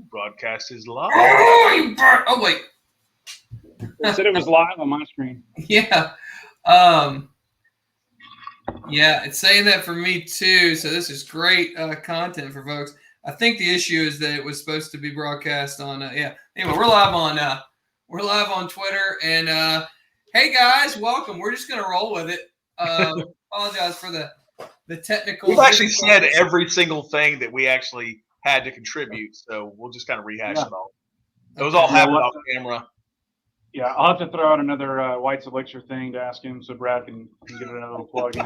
Broadcast is live. Oh, wait. It said it was live on my screen. Yeah. Yeah, it's saying that for me too. So this is great content for folks. I think the issue is that it was supposed to be broadcast on. Yeah. Anyway, we're live on Twitter, and hey guys, welcome. We're just gonna roll with it. Apologize for the technical. We've actually said every single thing that we actually had to contribute, so we'll just kind of rehash it all. It was all happening off camera. Yeah, I'll have to throw out another White's Elixir thing to ask him so Brad can get another little plug in.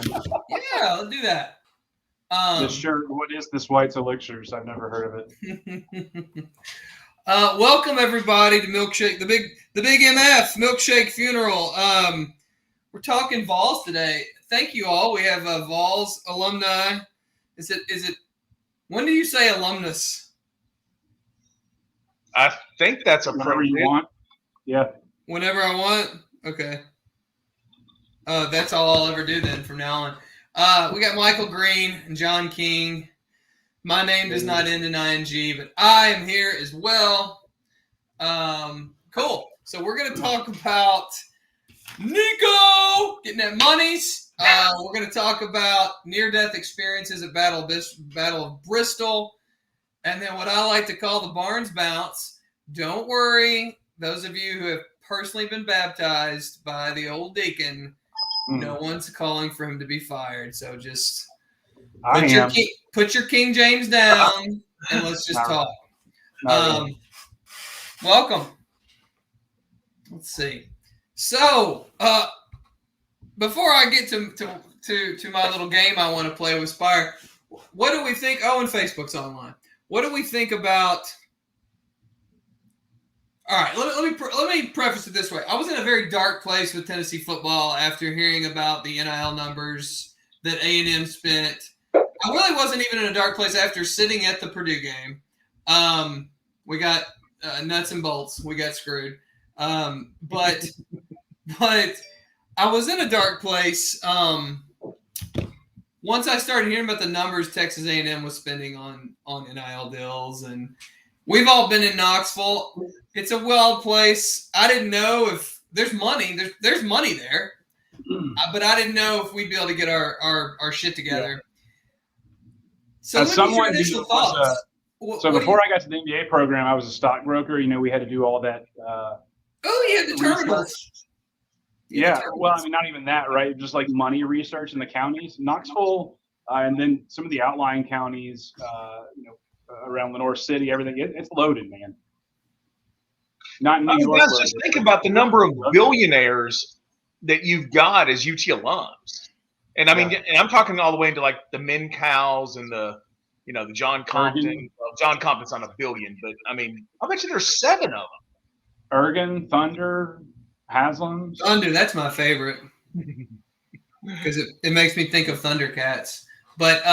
Yeah, let's do that. What is this White's Elixirs? I've never heard of it. Welcome everybody to Milkshake, the big MF Milkshake Funeral. We're talking Vols today. Thank you all. We have Vols alumni. Is it? When do you say alumnus? I think that's Whenever you want. Yeah. Whenever I want? Okay. That's all I'll ever do then from now on. We got Michael Green and John King. My name does not end in ing, but I am here as well. Cool. So we're going to talk about Nico getting that monies. We're going to talk about near-death experiences at Battle of Bristol. And then what I like to call the Barnes bounce. Don't worry. Those of you who have personally been baptized by the old deacon, no one's calling for him to be fired. So just put your King James down and let's just talk. Welcome. Let's see. So before I get to my little game I want to play with Spyre, what do we think? Oh, and Facebook's online. What do we think about? All right, let me preface it this way. I was in a very dark place with Tennessee football after hearing about the NIL numbers that A&M spent. I really wasn't even in a dark place after sitting at the Purdue game. We got nuts and bolts. We got screwed. But I was in a dark place once I started hearing about the numbers Texas A&M was spending on NIL deals, and we've all been in Knoxville. It's a wild place. I didn't know if there's money. There's money there, but I didn't know if we'd be able to get our shit together. Yeah. So, as someone who was before I got to the NBA program, I was a stockbroker. You know, we had to do all that. You had the terminals. Yeah, well, I mean, not even that, right? Just like money research in the counties, Knoxville, and then some of the outlying counties, around Lenore City, everything. It's loaded, man. Not in New York. Just think about the number of billionaires that you've got as UT alums. And I mean, and I'm talking all the way into like the Min-Cows and the John Compton. Well, John Compton's on $1 billion, but I mean, I bet you there's 7 of them. Ergen, Thunder, Haslam. Thunder, that's my favorite because it makes me think of Thundercats. But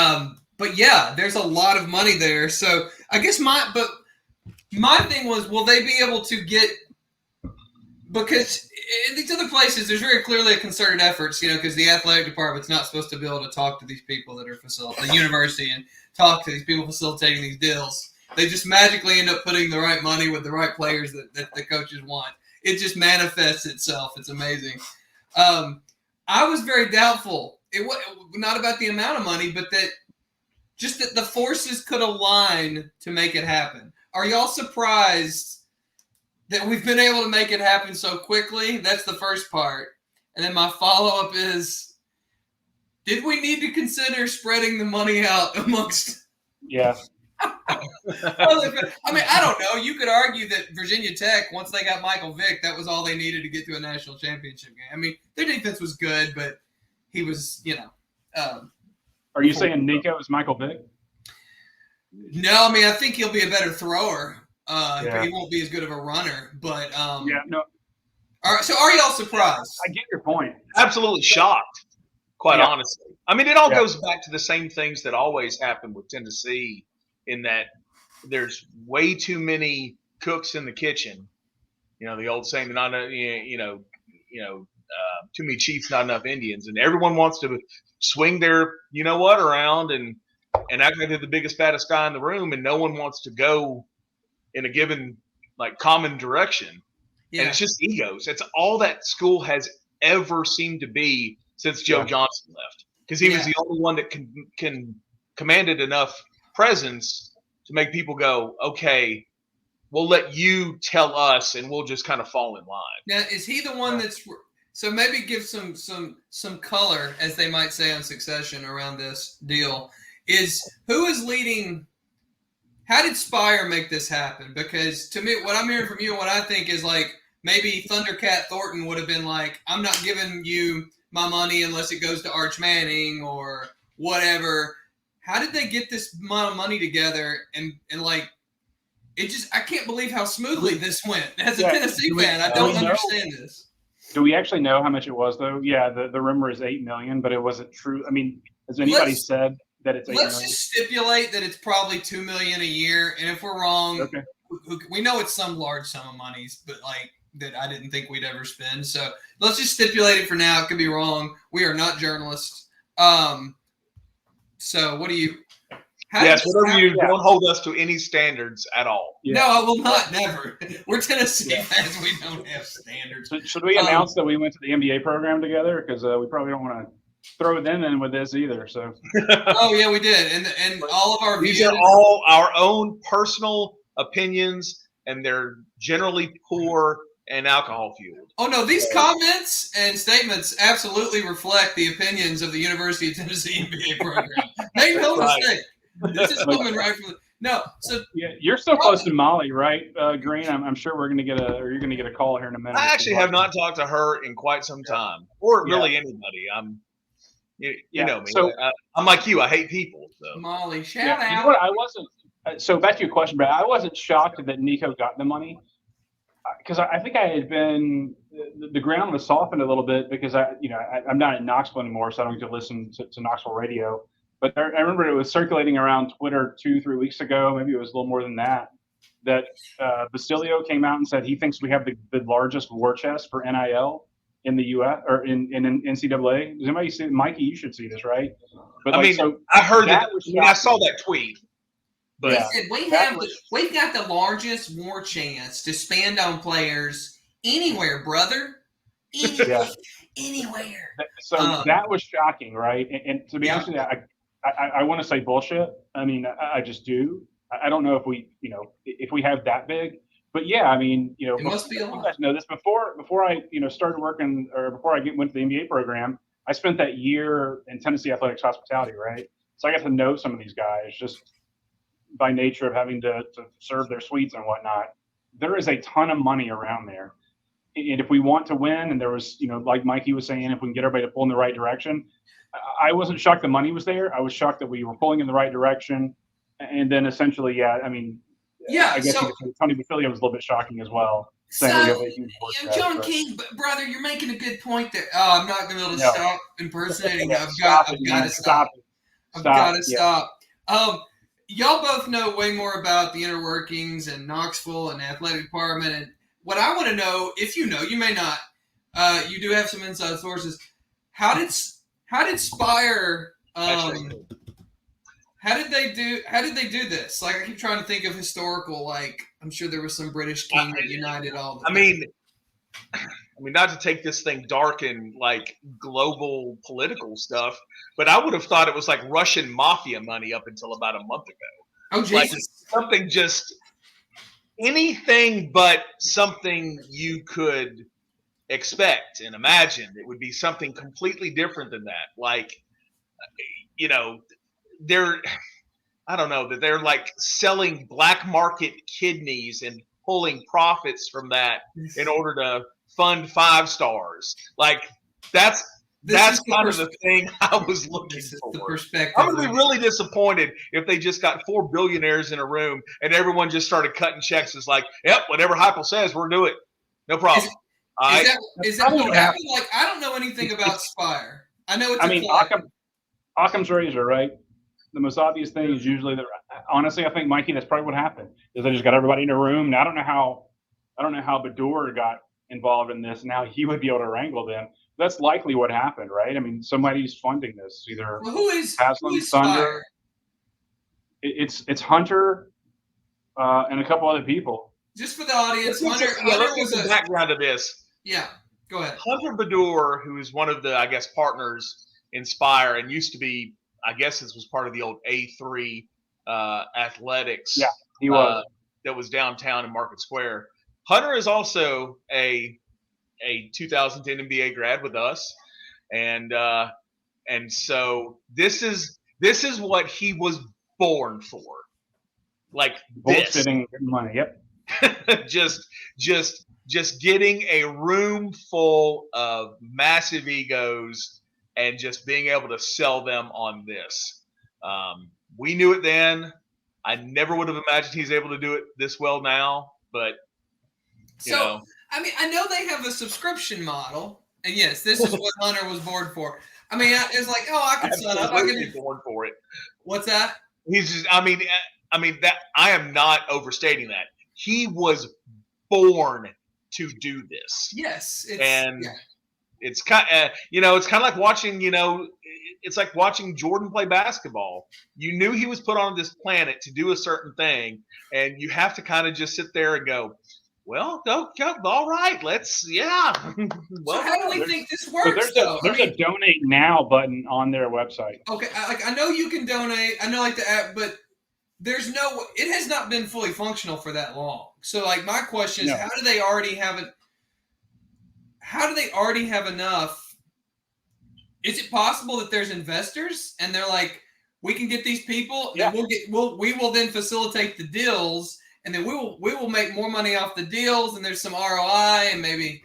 yeah, there's a lot of money there. So I guess my thing was, will they be able to get? Because in these other places, there's very clearly a concerted efforts, because the athletic department's not supposed to be able to talk to these people that are facilitating the university and talk to these people facilitating these deals. They just magically end up putting the right money with the right players that the coaches want. It just manifests itself. It's amazing. I was very doubtful. It was not about the amount of money, but that the forces could align to make it happen. Are y'all surprised that we've been able to make it happen so quickly? That's the first part. And then my follow-up is, did we need to consider spreading the money out amongst... Yeah. I mean, I don't know. You could argue that Virginia Tech, once they got Michael Vick, that was all they needed to get to a national championship game. I mean, their defense was good, but he was, Are you saying Nico is Michael Vick? No, I mean, I think he'll be a better thrower. But he won't be as good of a runner. But no. All right, so are y'all surprised? I get your point. Absolutely shocked, quite honestly. I mean, it all goes back to the same things that always happen with Tennessee, in that there's way too many cooks in the kitchen. The old saying, not too many chiefs, not enough Indians, and everyone wants to swing their around and and act like they're the biggest, baddest guy in the room, and no one wants to go in a given like common direction. Yeah. And it's just egos. That's all that school has ever seemed to be since Joe Johnson left, because he was the only one that can commanded enough presence to make people go, okay, we'll let you tell us, and we'll just kind of fall in line. Now, is he the one that's so? Maybe give some color, as they might say on Succession, around this deal. Who is leading? How did Spyre make this happen? Because to me, what I'm hearing from you and what I think is like maybe Thundercat Thornton would have been like, I'm not giving you my money unless it goes to Arch Manning or whatever. How did they get this amount of money together? And like, it just, I can't believe how smoothly this went. As a Tennessee fan, I don't understand this. Do we actually know how much it was, though? Yeah, the rumor is $8 million, but it wasn't true. I mean, has anybody said that it's $8 million? Let's just stipulate that it's probably $2 million a year, and if we're wrong, we know it's some large sum of monies, but like that I didn't think we'd ever spend. So let's just stipulate it for now. It could be wrong. We are not journalists. So what do you? Whatever you don't hold us to any standards at all. Yeah. No, I will not. Never. We're Tennessee fans. We don't have standards. So should we announce that we went to the MBA program together? Because we probably don't want to throw them in with this either. So. Oh yeah, we did, and all of our these are all our own personal opinions, and they're generally poor and alcohol fueled. Oh no, these comments and statements absolutely reflect the opinions of the University of Tennessee MBA program. Make no mistake. This is coming right from So you're so close to Molly, right, Green? I'm sure you're going to get a call here in a minute. I actually have not talked to her in quite some time, or really anybody. You know me. So, I'm like you. I hate people. So Molly, shout out. You know what? I wasn't. So back to your question, Brad. I wasn't shocked that Nico got the money because I think I had been the ground was softened a little bit because I'm not in Knoxville anymore, so I don't get to listen to Knoxville radio. But I remember it was circulating around Twitter 2-3 weeks ago, maybe it was a little more than that Basilio came out and said he thinks we have the largest war chest for NIL in the U.S. or in NCAA. Does anybody see? Mikey, you should see this, right? But I heard that. I saw that tweet. But he said we've got the largest war chest to spend on players anywhere, brother. Anywhere. So that was shocking, right? And to be honest with you, I want to say bullshit. I mean, I just do. I don't know if we have that big, but yeah, I mean, it must be a lot. You guys know this before I started working or before I went to the MBA program. I spent that year in Tennessee Athletics Hospitality, right? So I got to know some of these guys just by nature of having to serve their suites and whatnot. There is a ton of money around there. And if we want to win, and there was, like Mikey was saying, if we can get everybody to pull in the right direction, I wasn't shocked the money was there. I was shocked that we were pulling in the right direction. And then essentially, I guess Tony Basilio was a little bit shocking as well. John King, brother, you're making a good point there. Oh, I'm not going to be able to stop impersonating. I've got to stop. I've got to stop. Y'all both know way more about the inner workings and Knoxville and the athletic department. And what I want to know, if you know, you may not, you do have some inside sources. How did Spyre? How did they do this? Like, I keep trying to think of historical. Like, I'm sure there was some British king that united all. I mean, not to take this thing dark and like global political stuff, but I would have thought it was like Russian mafia money up until about a month ago. Oh, Jesus! Like something just anything but something you could expect and imagine. It would be something completely different than that. Like, I don't know, that they're like selling black market kidneys and pulling profits from that in order to fund 5 stars. Like that's kind of the thing I was looking for. The perspective. I'm going to be really disappointed if they just got 4 billionaires in a room and everyone just started cutting checks. It's like, yep, whatever Heupel says, we're doing it. No problem. Is that what happened? Like, I don't know anything about Spyre. I know it's Occam's razor, right? The most obvious thing is usually that. Honestly, I think, Mikey, that's probably what happened. Is they just got everybody in a room. Now I don't know how Bador got involved in this. Now he would be able to wrangle them. That's likely what happened, right? I mean, somebody's funding this. Either who is Haslam, Thunder. It's Hunter and a couple other people. Just for the audience, let's get some background to this. Yeah, go ahead. Hunter Badur, who is one of the, I guess, partners in Spyre and used to be, I guess this was part of the old A3 athletics. Yeah, he was. That was downtown in Market Square. Hunter is also a 2010 NBA grad with us, and so this is what he was born for, like bullshitting money. Yep. just getting a room full of massive egos and just being able to sell them on this. We knew it then. I never would have imagined he's able to do it this well now, but you know. I mean, I know they have a subscription model, and yes, this is what Hunter was born for. I mean, it's like, I can sign up. I can be born for it. What's that? He's just. I mean that I am not overstating that. He was born to do this. Yes, it's kind of, it's kind of like watching, it's like watching Jordan play basketball. You knew he was put on this planet to do a certain thing, and you have to kind of just sit there and go, well, all right, let's, yeah. Well, so how do we think this works? There's a donate now button on their website. Okay, I know you can donate. I know like the app, but it has not been fully functional for that long. So like my question is, how do they already have it? How do they already have enough? Is it possible that there's investors and they're like, we can get these people and we will then facilitate the deals, and then we will make more money off the deals, and there's some ROI and maybe,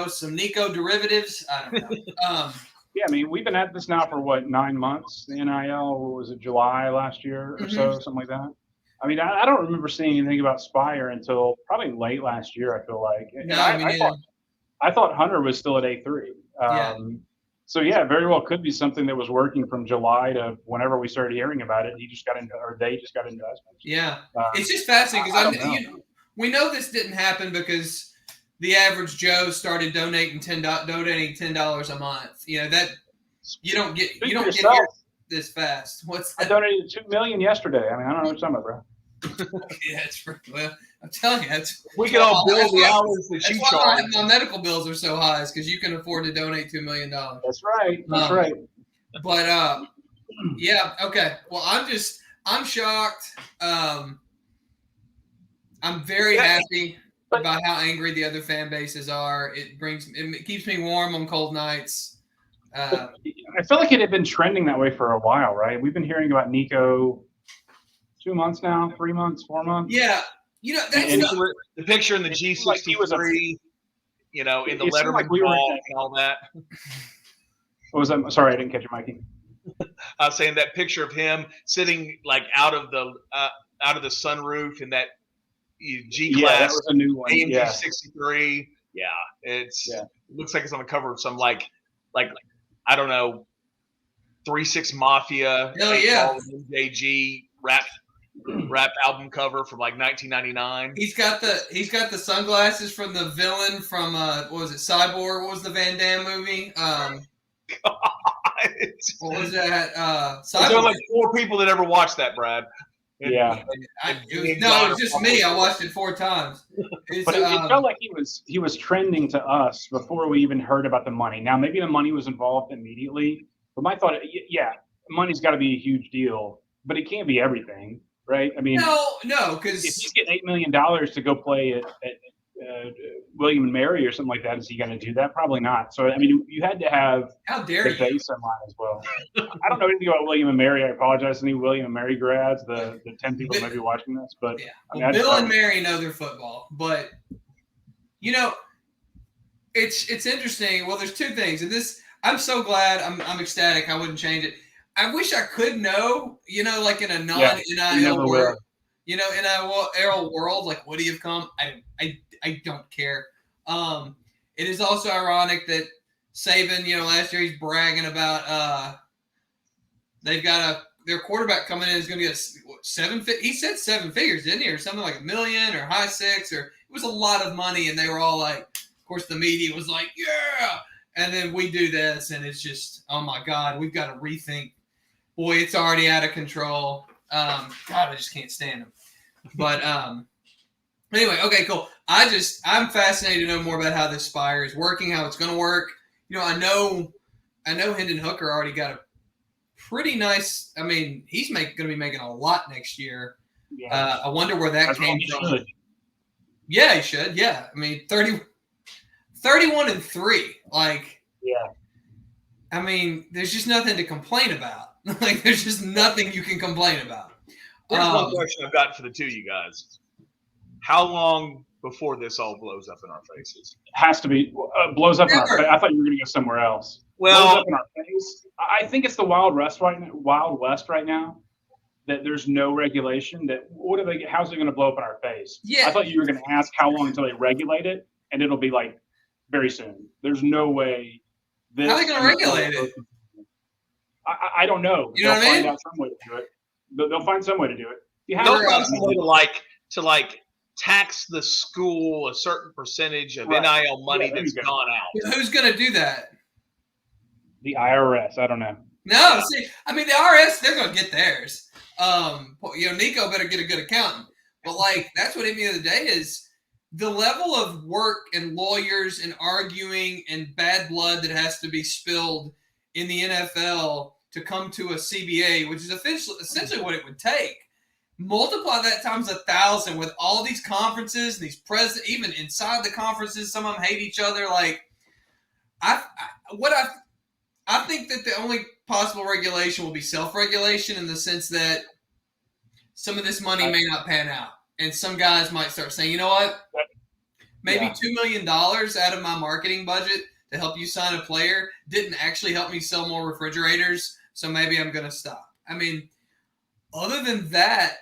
some Nico derivatives. I don't know. Yeah, I mean, we've been at this now for 9 months. The NIL, was it July last year or so, something like that? I mean, I don't remember seeing anything about Spyre until probably late last year, I feel like. And I thought Hunter was still at A3. So, yeah, very well could be something that was working from July to whenever we started hearing about it. They just got investments. Yeah. It's just fascinating because we know this didn't happen because the average Joe started donating $10 a month. That you don't get here this fast. I donated $2 million yesterday. I mean, I don't know what you're talking about, bro. Well, I'm telling you, we can all bill the hours that you charge. My medical bills are so high, because you can afford to donate $2 million. That's right. That's right. But yeah, okay. Well, I'm shocked. I'm very happy about how angry the other fan bases are. It keeps me warm on cold nights. I feel like it had been trending that way for a while, right? We've been hearing about Nico 2 months now, 3 months, 4 months. Yeah, that's the picture in the G63. In the Letterman ball and all that. What was that? Sorry, I didn't catch you, Mikey. I was saying that picture of him sitting like out of the sunroof in that G-class. Yeah, that was a new one. AMG 63. Yeah, it looks like it's on the cover of some like I don't know, 3-6 Mafia. Oh yeah. MJG rap album cover from like 1999. He's got the sunglasses from the villain from what was it, Cyborg? What was the Van Damme movie? God. What was that? Cyborg. There are like 4 people that ever watched that, Brad. It was just me. I watched it 4 times. But it felt like he was trending to us before we even heard about the money. Now maybe the money was involved immediately, but my thought, money's got to be a huge deal, but it can't be everything, right? I mean, no, because if he's getting $8 million to go play at William and Mary or something like that, is he going to do that? Probably not. So I mean, you had to have the base in line as well. I don't know anything about William and Mary. I apologize to any William and Mary grads, the 10 people that may be watching this, but Bill and Mary know their football, but it's interesting. Well, there's 2 things, and this I'm so glad. I'm ecstatic. I wouldn't change it. I wish I could know, like in a non-NIL world, NIL world, like would he have come? I don't care. It is also ironic that Saban, last year he's bragging about they've got their quarterback coming in is going to get 7. He said 7 figures, didn't he, or something like $1 million or high 6, or it was a lot of money, and they were all like, of course, the media was like, yeah, and then we do this, and it's just, oh my God, we've got to rethink. Boy, it's already out of control. God, I just can't stand him. But anyway, okay, cool. I'm fascinated to know more about how this Spyre is working, how it's going to work. I know Hendon Hooker already got a pretty nice. I mean, he's going to be making a lot next year. Yeah. I wonder where that came from. Should. Yeah, he should. Yeah, I mean, 31-3. Like, yeah. I mean, there's just nothing to complain about. Like, there's just nothing you can complain about. Here's one question I've got for the two of you guys. How long before this all blows up in our faces? It has to be blows up in our face. I thought you were going to go somewhere else. Well, blows up in our face. I think it's the Wild West right now. That there's no regulation. That how's it going to blow up in our face? Yeah. I thought you were going to ask how long until they regulate it, and it'll be like very soon. There's no way. How are they going to regulate it? I don't know. You know what I mean? Find out some way to do it. They'll find some way to do it. They'll find some way to tax the school a certain percentage of NIL money that's gone out. Who's going to do that? The IRS. I don't know. No, see, I mean the IRS, they're going to get theirs. Nico better get a good accountant. But that's what at the end of the day is the level of work and lawyers and arguing and bad blood that has to be spilled in the NFL to come to a CBA, which is essentially what it would take. Multiply that times 1,000 with all these conferences, these presidents, even inside the conferences, some of them hate each other. I think that the only possible regulation will be self-regulation in the sense that some of this money may not pan out. And some guys might start saying, you know what? Maybe $2 million out of my marketing budget to help you sign a player didn't actually help me sell more refrigerators, so maybe I'm going to stop. I mean, other than that,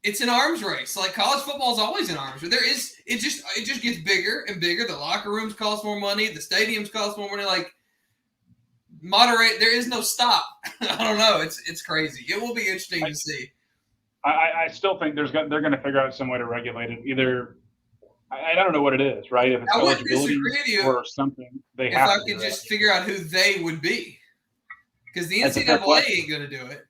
it's an arms race. Like college football is always an arms race. It just gets bigger and bigger. The locker rooms cost more money. The stadiums cost more money. Moderate. There is no stop. I don't know. It's crazy. It will be interesting to see. I still think they're going to figure out some way to regulate it. Either I don't know what it is, right? If it's eligibility or something, they have. If I could just figure out who they would be, because the NCAA ain't going to do it.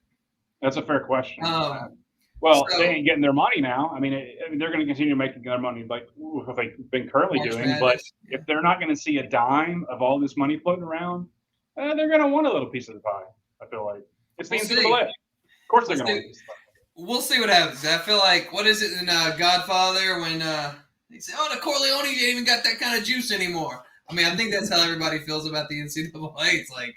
That's a fair question. They ain't getting their money now. I mean, they're going to continue making their money like what they've been currently doing. But if they're not going to see a dime of all this money floating around, they're going to want a little piece of the pie. I feel like it's the NCAA. Of course, they're going to want a piece of the pie. We'll see what happens. I feel like what is it in Godfather when they say, "Oh, the Corleone ain't even got that kind of juice anymore." I mean, I think that's how everybody feels about the NCAA. It's like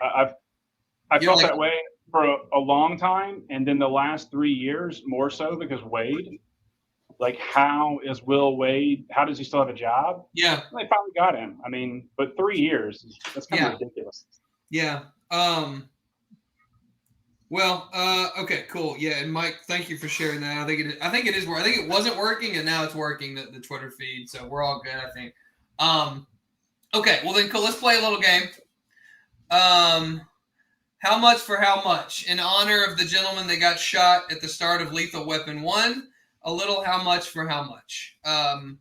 I felt that way for a long time, and then the last 3 years more so because Wade. Like, how is Will Wade? How does he still have a job? Yeah, they finally got him. I mean, but 3 years, that's kind of ridiculous. Yeah. Okay, cool. Yeah, and Mike, thank you for sharing that. I think it is. I think it wasn't working, and now it's working. The Twitter feed, so we're all good. I think. Okay, well then, cool. Let's play a little game. How much for how much? In honor of the gentleman that got shot at the start of Lethal Weapon 1. A little how much for how much? How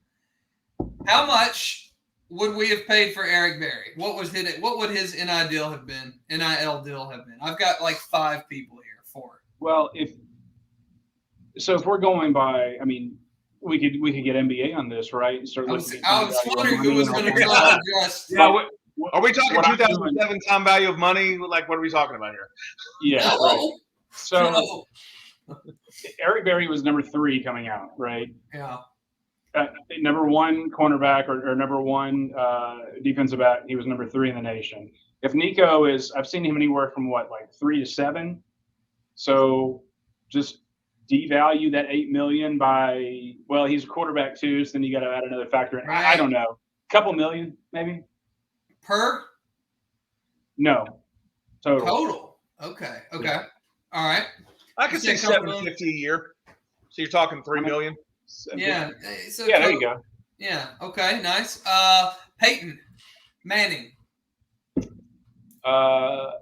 much would we have paid for Eric Berry? What would his NIL deal have been? I've got 5 people here. 4. Well, if we're going by, I mean, we could get NBA on this, right? I was wondering who was going to try to adjust. Are we talking 2007 time value of money? What are we talking about here? Yeah. No. Right. So. No. Eric Berry was number 3 coming out, right? Yeah. Number 1 cornerback or number 1 defensive back. He was number 3 in the nation. If Nico I've seen him anywhere from 3 to 7. So just devalue that $8 million by, he's a quarterback too. So then you got to add another factor in. Right. I don't know, a couple million maybe. Per? No. Total. Okay. Yeah. All right. I could say $750 a year. So you're talking $3 million. Yeah. So there you go. Yeah. Okay. Nice. Peyton Manning. That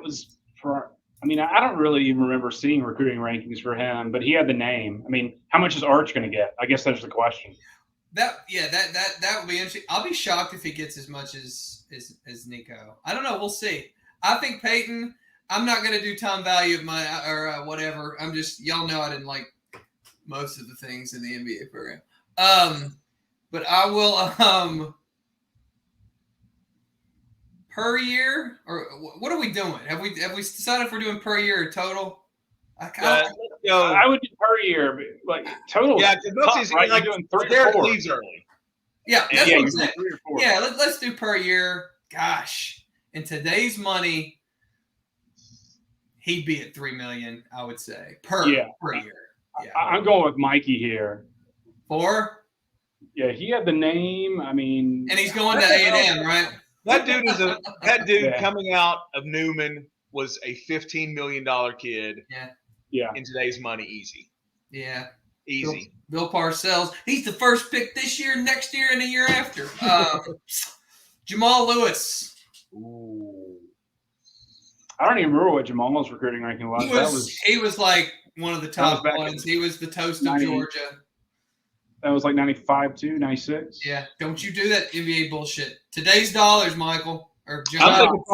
was for. I mean, I don't really even remember seeing recruiting rankings for him, but he had the name. I mean, how much is Arch going to get? I guess that's the question. That would be interesting. I'll be shocked if he gets as much as Nico. I don't know. We'll see. I think Peyton. I'm not gonna do time value of my or whatever. I'm just y'all know I didn't like most of the things in the NBA program. But I will per year or what are we doing? Have we decided if we're doing per year or total? I would do per year, but like total. Yeah, tough, right? Like, you're doing 3 or Derek 4. leaves early. Yeah, that's what I'm saying. 3 or 4. Yeah, let's do per year. Gosh, in today's money, he'd be at $3 million, I would say per year. Yeah, I'm going with Mikey here. 4? Yeah, he had the name. I mean, and he's going to A&M, right? That dude coming out of Newman was a $15 million kid. Yeah. In today's money, easy. Yeah. Easy. Bill Parcells. He's the first pick this year, next year, and the year after. Jamal Lewis. Ooh. I don't even remember what Jamal's recruiting ranking was. He was like one of the top ones. He was the toast of Georgia. That was like 95 too, 96. Yeah. Don't you do that NBA bullshit. Today's dollars, Michael. Or Jamal.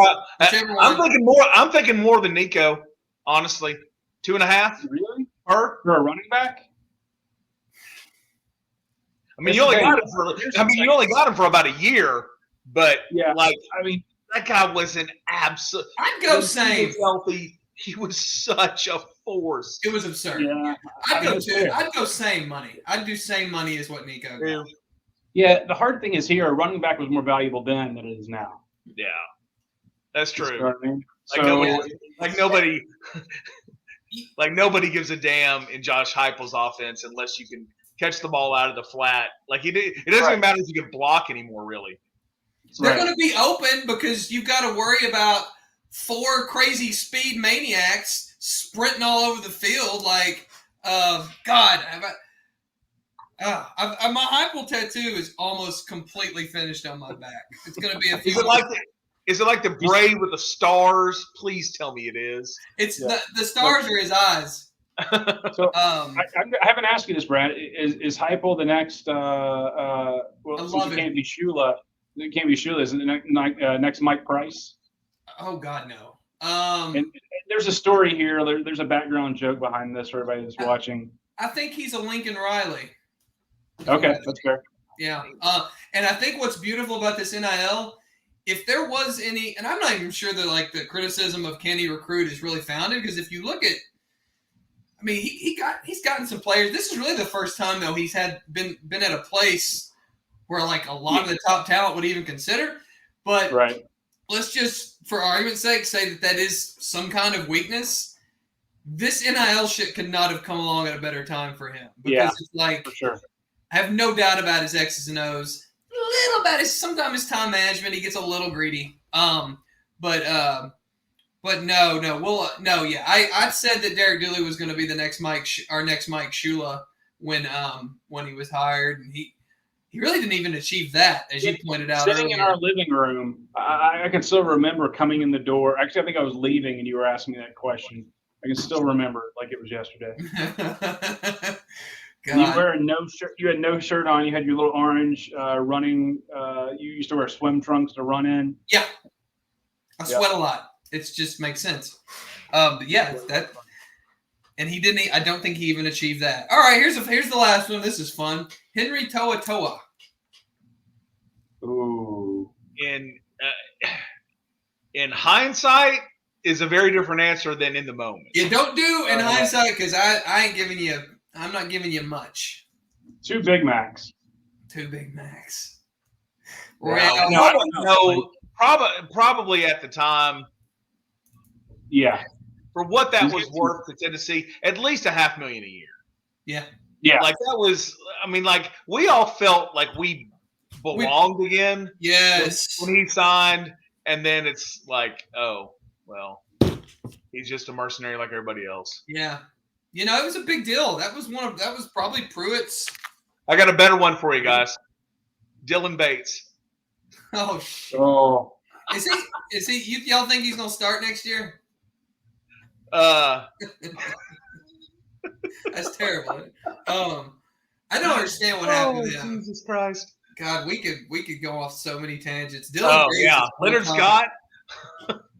I'm thinking more than Nico, honestly. 2.5. Really? For a running back? I mean, you only got him for about a year, but that guy was an absolute. I'd go same. He was healthy. He was such a force. It was absurd. Yeah, I'd go same money. I'd do same money as what Nico got. Yeah, the hard thing is here, a running back was more valuable then than it is now. Yeah, that's true. You know what I mean? Nobody gives a damn in Josh Heupel's offense unless you can catch the ball out of the flat. Like it doesn't even matter if you can block anymore, really. They're going to be open because you've got to worry about 4 crazy speed maniacs sprinting all over the field. Like, God, my Heupel tattoo is almost completely finished on my back. It's going to be a few. Is it like the braid with the stars? Please tell me it is. It's the stars are his eyes. So I haven't asked you this, Brad. Is Heupel the next? It can't be Shula. It can't be Shula. Is it the next Mike Price? Oh God, no. And there's a story here. There's a background joke behind this for everybody that's watching. I think he's a Lincoln Riley. Okay, that's fair. Yeah. And I think what's beautiful about this NIL, if there was any, and I'm not even sure that the criticism of can he recruit is really founded, because if you look at, I mean, he's gotten some players. This is really the first time though he's been at a place where a lot of the top talent would even consider. But let's just, for argument's sake, say that is some kind of weakness. This NIL shit could not have come along at a better time for him, because it's for sure. I have no doubt about his X's and O's. A little about sometimes his time management. He gets a little greedy. But no. Well, no. Yeah, I said that Derek Dooley was going to be the next Mike Shula when he was hired, and he really didn't even achieve that, as you pointed out. Sitting in our living room, I can still remember coming in the door. Actually, I think I was leaving, and you were asking me that question. I can still remember like it was yesterday. God. You were no shirt. You had no shirt on. You had your little orange running. You used to wear swim trunks to run in. Yeah, I sweat a lot. It just makes sense. But yeah, that. And he didn't. I don't think he even achieved that. All right, here's the last one. This is fun. Henry Toa. Ooh. In hindsight, is a very different answer than in the moment. Yeah, don't do in hindsight, because I ain't giving you. I'm not giving you much. 2 Big Macs. 2 Big Macs. No, probably at the time. Yeah. For what that was worth to Tennessee, at least $500,000 a year. Yeah. Yeah. Like that was. I mean, we all felt like we belonged again. Yes. When he signed, and then it's like, oh well, he's just a mercenary like everybody else. Yeah. It was a big deal. That was probably Pruitt's. I got a better one for you guys. Dylan Bates. Oh shit. Oh. Is he? Y'all think he's gonna start next year? That's terrible. I don't understand what happened to him. Jesus Christ. God, we could go off so many tangents. Leonard Scott.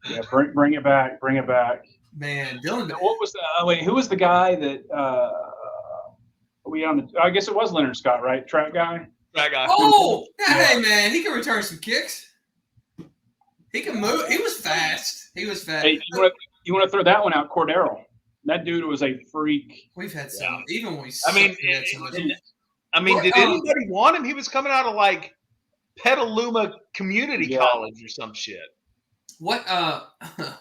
Yeah, bring it back. Bring it back. Man, Dylan. What was the? Wait, who was the guy that? I guess it was Leonard Scott, right? Track guy. That guy. Oh, Yeah. hey man, he can return some kicks. He can move. He was fast. He was fast. Hey, you want to throw that one out, Cordero? That dude was a freak. We've had some, even when we. I mean, did anybody want him? He was coming out of like Petaluma Community College or some shit. What?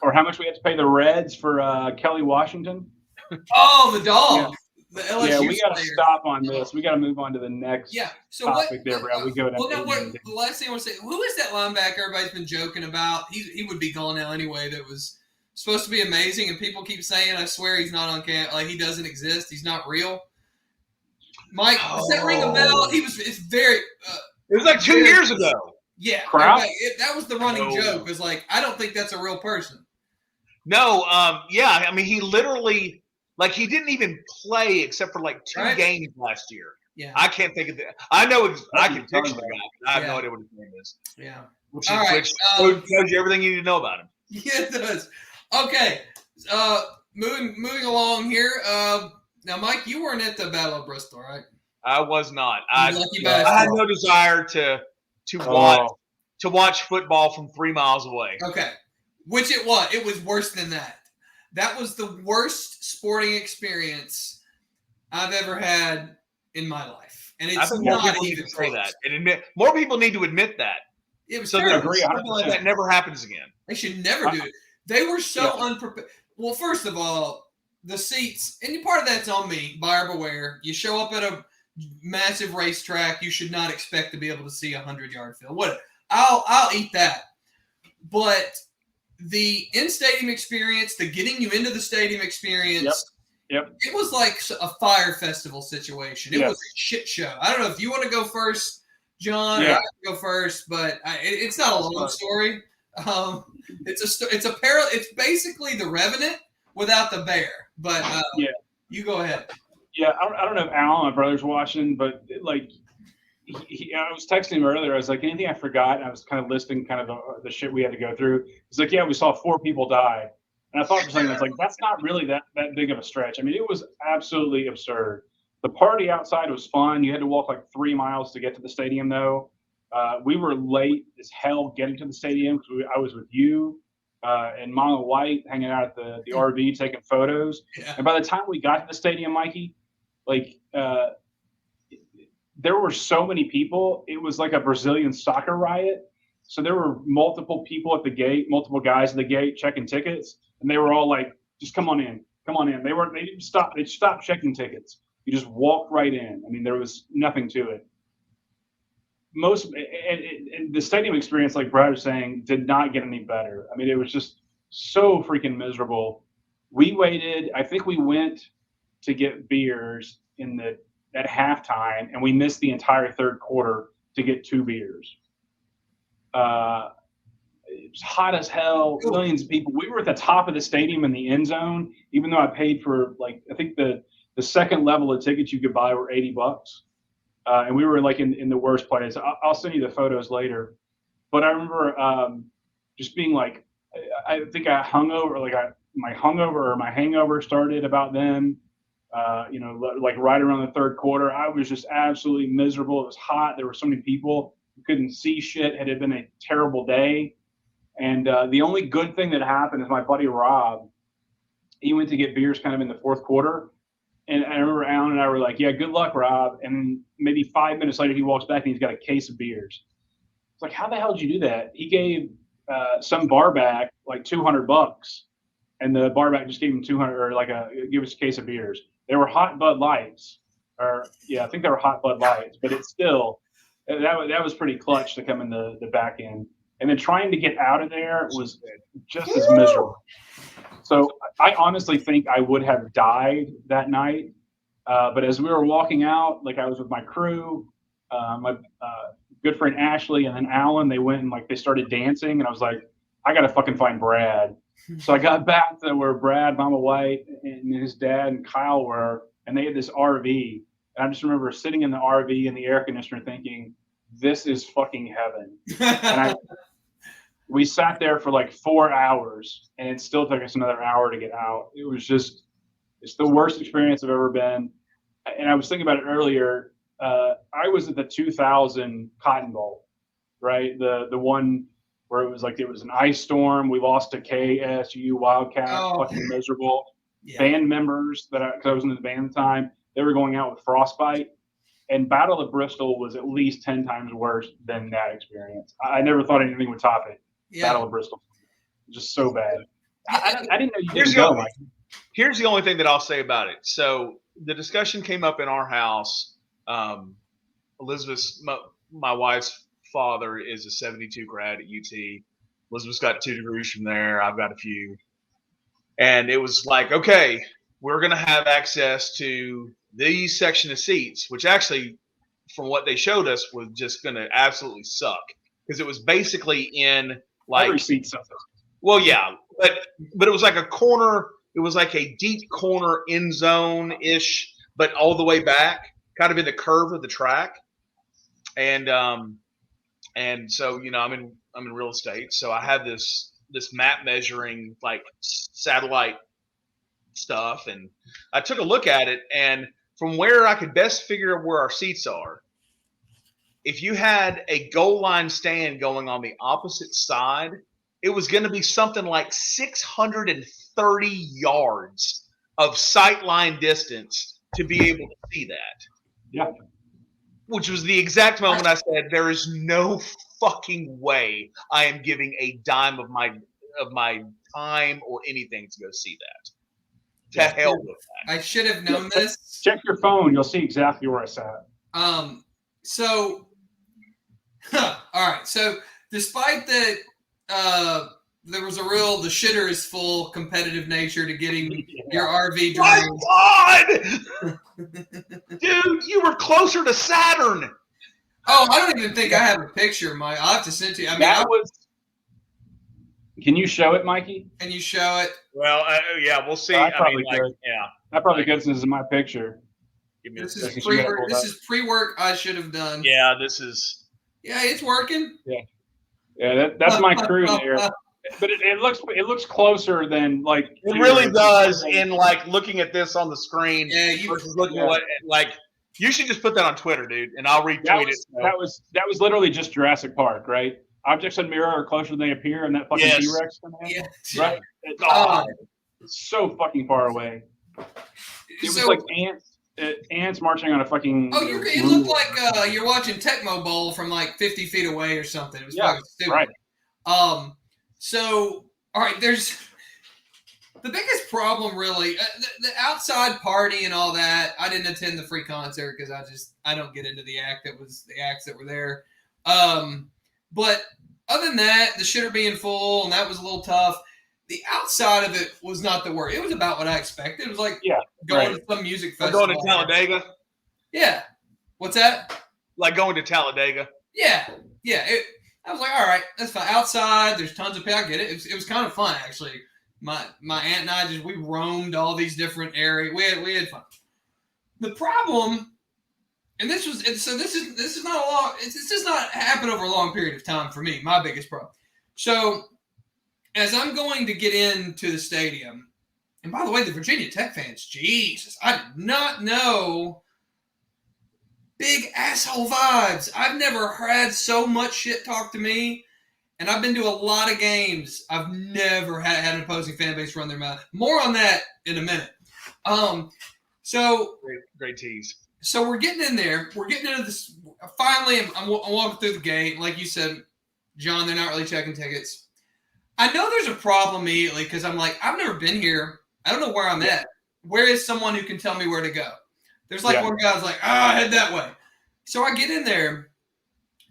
Or how much we had to pay the Reds for Kelly Washington? Oh, the dog. Yeah. The LSU Yeah, we got to player. stop on this. We got to move on to the next topic there, Brad. We go down. The last thing I want to say, who is that linebacker everybody's been joking about? He would be gone now anyway. That was supposed to be amazing, and people keep saying, I swear he's not on camp. Like, he doesn't exist. He's not real. Mike, does that ring a bell? It's very... it was like 2 years ago. Yeah. That was the running joke. It was like, I don't think that's a real person. No, yeah. I mean, he literally... Like, he didn't even play except for, like, 2 games last year. Yeah. I can't think of that. I know I can picture the guy, but I have no idea what his name is. Yeah. Which tells you everything you need to know about him. Yeah, it does. Okay. Moving along here. Now, Mike, you weren't at the Battle of Bristol, right? I was not. I had no desire to watch football from 3 miles away. Okay. Which it was. It was worse than that. That was the worst sporting experience I've ever had in my life, and it's not even say that. And more people need to admit that. It was terrible. Something like that never happens again. They should never do it. They were so unprepared. Well, first of all, the seats, and part of that's on me. Buyer beware. You show up at a massive racetrack, you should not expect to be able to see 100-yard field. What? I'll eat that, but. The in-stadium experience, the getting you into the stadium experience, Yep. It was like a fire festival situation. It was a shit show. I don't know if you want to go first, John. Or I can go first, but it's not a long story. It's basically The Revenant without the bear. But you go ahead. Yeah, I don't know if Alan, my brother's watching, but like. I was texting him earlier. I was like, anything I forgot? And I was kind of listing kind of the shit we had to go through. He's like, yeah, we saw 4 people die. And I thought for a second, I was like, that's not really that big of a stretch. I mean, it was absolutely absurd. The party outside was fun. You had to walk like 3 miles to get to the stadium, though. We were late as hell getting to the stadium because I was with you and Mama White hanging out at the RV taking photos. Yeah. And by the time we got to the stadium, Mikey, like there were so many people. It was like a Brazilian soccer riot. So there were multiple people at the gate, multiple guys at the gate checking tickets, and they were all like, "Just come on in, come on in." They didn't stop. They stopped checking tickets. You just walked right in. I mean, there was nothing to it. And the stadium experience, like Brad was saying, did not get any better. I mean, it was just so freaking miserable. We waited. I think we went to get beers at halftime, and we missed the entire third quarter to get 2 beers. It was hot as hell, millions of people. We were at the top of the stadium in the end zone, even though I paid for I think the second level of tickets you could buy were $80. And we were like in the worst place. I'll send you the photos later. But I remember just being like, I think I hungover, my hangover started about then. Like right around the third quarter, I was just absolutely miserable. It was hot. There were so many people. You couldn't see shit. It had been a terrible day. And the only good thing that happened is my buddy Rob, he went to get beers kind of in the fourth quarter. And I remember Alan and I were like, yeah, good luck, Rob. And maybe 5 minutes later, he walks back and he's got a case of beers. It's like, how the hell did you do that? He gave some bar back like $200. And the barback just gave him 200 or give us a case of beers. They were hot Bud Lights, I think they were hot Bud Lights, but it's still that was pretty clutch to come in the back end. And then trying to get out of there was just as miserable. So I honestly think I would have died that night. But as we were walking out, like I was with my crew, my good friend Ashley and then Alan, they went and they started dancing, and I was like, I gotta fucking find Brad. So I got back to where Brad, Mama White, and his dad and Kyle were, and they had this RV. And I just remember sitting in the RV in the air conditioner thinking, this is fucking heaven. And We sat there for like 4 hours, and it still took us another hour to get out. It was just, it's the worst experience I've ever been. And I was thinking about it earlier. I was at the 2000 Cotton Bowl, right? The one where it was an ice storm. We lost to KSU Wildcat, fucking miserable. Yeah. Band members because I was in the band at the time, they were going out with frostbite. And Battle of Bristol was at least 10 times worse than that experience. I never thought anything would top it. Yeah. Battle of Bristol, just so bad. I didn't know you Here's didn't go. Here's the only thing that I'll say about it. So the discussion came up in our house. Elizabeth's, my wife's father is a 72 grad at UT. Elizabeth's got 2 degrees from there. I've got a few. And it was like, okay, we're going to have access to these section of seats, which actually, from what they showed us, was just going to absolutely suck. Because it was basically in like every seat sucks. Well, yeah, but it was like a corner. It was like a deep corner end zone ish, but all the way back, kind of in the curve of the track. And so I'm in real estate, so I had this map measuring like satellite stuff, and I took a look at it, and from where I could best figure out where our seats are, if you had a goal line stand going on the opposite side, it was going to be something like 630 yards of sight line distance to be able to see that. Yeah. Which was the exact moment I said, there is no fucking way I am giving a dime of my time or anything to go see that. To hell with that. I should have known this. Check your phone. You'll see exactly where I sat. So, all right. So, despite that, there was the shitter is full competitive nature to getting your RV drive. My God! Dude, you were closer to Saturn. Oh, I don't even think I have a picture, Mike. I'll have to send to you. I mean, Can you show it, Mikey? Can you show it? Well, yeah, we'll see. I probably could. I probably could since it's my picture. This is pre-work. This is pre-work I should have done. Yeah, this is. Yeah, it's working. Yeah, that's my crew there. But it looks closer than like. It really does. In like looking at this on the screen, versus looking at what like. You should just put that on Twitter, dude, and I'll retweet it. That was literally just Jurassic Park, right? Objects on mirror are closer than they appear, and that fucking T-Rex. Right? It's so fucking far away. It was like ants marching on a fucking. Oh, it looked like you're watching Tecmo Bowl from like 50 feet away or something. It was fucking stupid. Right. So, all right, there's the biggest problem really, the outside party and all that. I didn't attend the free concert because I don't get into the acts that were there. But other than that, the shitter being full, and that was a little tough. The outside of it was not the worst. It was about what I expected. It was like going to some music festival. Going to Talladega? Yeah. What's that? Like going to Talladega? Yeah. Yeah. I was like, all right, that's fine. Outside, there's tons of people. I get it. It was kind of fun, actually. My aunt and I we roamed all these different areas. We had fun. The problem, and this is not a long. This does not happen over a long period of time for me. My biggest problem. So, as I'm going to get into the stadium, and by the way, the Virginia Tech fans, Jesus, I did not know. Big asshole vibes. I've never had so much shit talk to me, and I've been to a lot of games. I've never had an opposing fan base run their mouth. More on that in a minute. So great tease. So we're getting in there. We're getting into this. Finally, I'm walking through the gate. Like you said, John, they're not really checking tickets. I know there's a problem immediately because I'm like, I've never been here. I don't know where I'm at. Where is someone who can tell me where to go? There's like one guy's like, head that way. So I get in there,